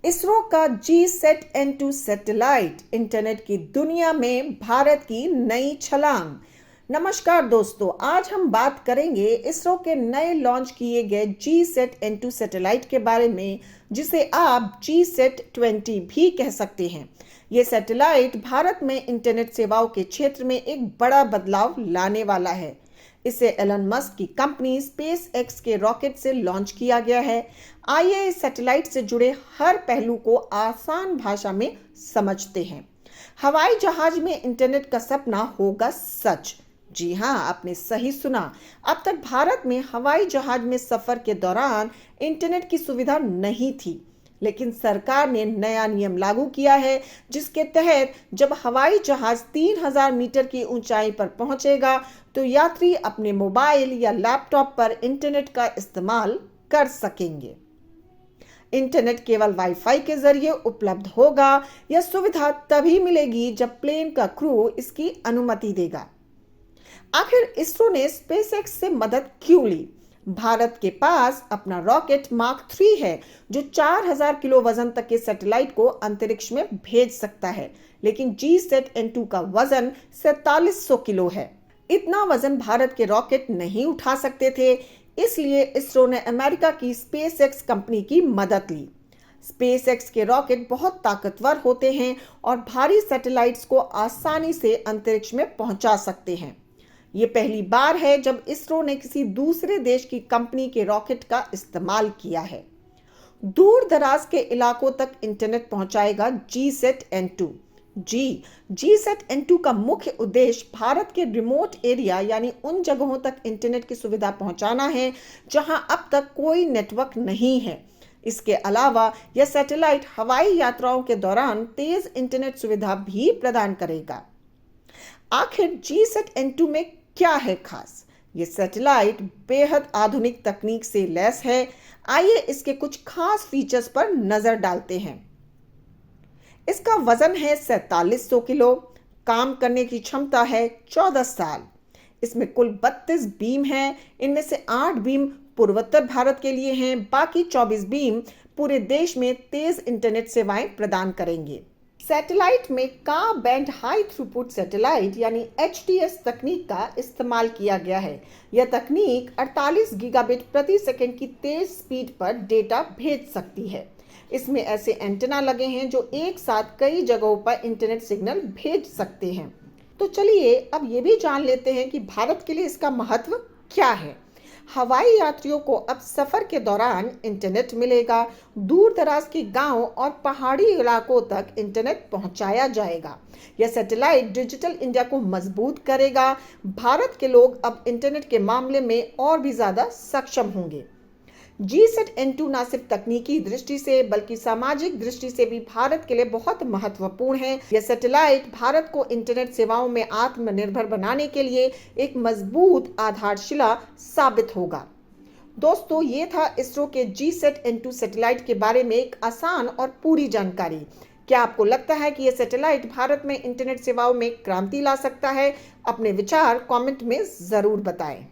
इसरो का GSAT-N2 satellite internet की दुनिया में भारत की नई छलांग। नमस्कार दोस्तों, आज हम बात करेंगे इसरो के नए लॉन्च किए गए GSAT-N2 सैटेलाइट के बारे में, जिसे आप GSAT-20 भी कह सकते हैं। ये सैटेलाइट भारत में इंटरनेट सेवाओं के क्षेत्र में एक बड़ा बदलाव लाने वाला है। इसे एलन मस्क की कंपनी स्पेस एक्स के रॉकेट से लॉन्च किया गया है। आइए इस सैटेलाइट से जुड़े हर पहलू को आसान भाषा में समझते हैं। हवाई जहाज में इंटरनेट का सपना होगा सच। जी हाँ, आपने सही सुना। अब तक भारत में हवाई जहाज में सफर के दौरान इंटरनेट की सुविधा नहीं थी, लेकिन सरकार ने नया नियम लागू किया है, जिसके तहत जब हवाई जहाज 3000 मीटर की ऊंचाई पर पहुंचेगा तो यात्री अपने मोबाइल या लैपटॉप पर इंटरनेट का इस्तेमाल कर सकेंगे। इंटरनेट केवल वाईफाई के जरिए उपलब्ध होगा। यह सुविधा तभी मिलेगी जब प्लेन का क्रू इसकी अनुमति देगा। आखिर इसरो ने स्पेसएक्स से मदद क्यों ली? भारत के पास अपना रॉकेट मार्क 3 है, जो 4000 किलो वजन तक के सैटेलाइट को अंतरिक्ष में भेज सकता है, लेकिन GSAT-N2 का वजन 4700 किलो है। इतना वजन भारत के रॉकेट नहीं उठा सकते थे, इसलिए इसरो ने अमेरिका की स्पेसएक्स कंपनी की मदद ली। स्पेसएक्स के रॉकेट बहुत ताकतवर होते हैं और भारी सैटेलाइट्स को आसानी से अंतरिक्ष में पहुंचा सकते हैं। ये पहली बार है जब इसरो ने किसी दूसरे देश की कंपनी के रॉकेट का इस्तेमाल किया है। दूर दराज के इलाकों तक इंटरनेट पहुंचाएगा GSAT-N2। GSAT-N2 का मुख्य उद्देश्य भारत के रिमोट एरिया यानी उन जगहों तक इंटरनेट की सुविधा पहुंचाना है जहां अब तक कोई नेटवर्क नहीं है। इसके अलावा यह सैटेलाइट हवाई यात्राओं के दौरान तेज इंटरनेट सुविधा भी प्रदान करेगा। आखिर GSAT-N2 में क्या है खास? ये सैटेलाइट बेहद आधुनिक तकनीक से लैस है। आइए इसके कुछ खास फीचर्स पर नजर डालते हैं। इसका वजन है 4700 किलो, काम करने की क्षमता है 14 साल। इसमें कुल 32 बीम हैं। इनमें से 8 बीम पूर्वोत्तर भारत के लिए हैं, बाकी 24 बीम पूरे देश में तेज इंटरनेट सेवाएं प्रदान करेंगे। सैटेलाइट में का बैंड हाई थ्रूपुट सैटेलाइट यानी HTS तकनीक का इस्तेमाल किया गया है। यह तकनीक 48 गीगाबिट प्रति सेकंड की तेज स्पीड पर डेटा भेज सकती है। इसमें ऐसे एंटेना लगे हैं जो एक साथ कई जगहों पर इंटरनेट सिग्नल भेज सकते हैं। तो चलिए अब ये भी जान लेते हैं कि भारत के लिए इसका महत्व क्या है। हवाई यात्रियों को अब सफर के दौरान इंटरनेट मिलेगा। दूर दराज के गांव और पहाड़ी इलाकों तक इंटरनेट पहुंचाया जाएगा। यह सैटेलाइट डिजिटल इंडिया को मजबूत करेगा। भारत के लोग अब इंटरनेट के मामले में और भी ज्यादा सक्षम होंगे। GSAT-N2 न सिर्फ तकनीकी दृष्टि से बल्कि सामाजिक दृष्टि से भी भारत के लिए बहुत महत्वपूर्ण है। यह सैटेलाइट भारत को इंटरनेट सेवाओं में आत्मनिर्भर बनाने के लिए एक मजबूत आधारशिला साबित होगा। दोस्तों, ये था इसरो के GSAT-N2 सैटेलाइट के बारे में एक आसान और पूरी जानकारी। क्या आपको लगता है कि यह सैटेलाइट भारत में इंटरनेट सेवाओं में क्रांति ला सकता है? अपने विचार कमेंट में जरूर बताएं।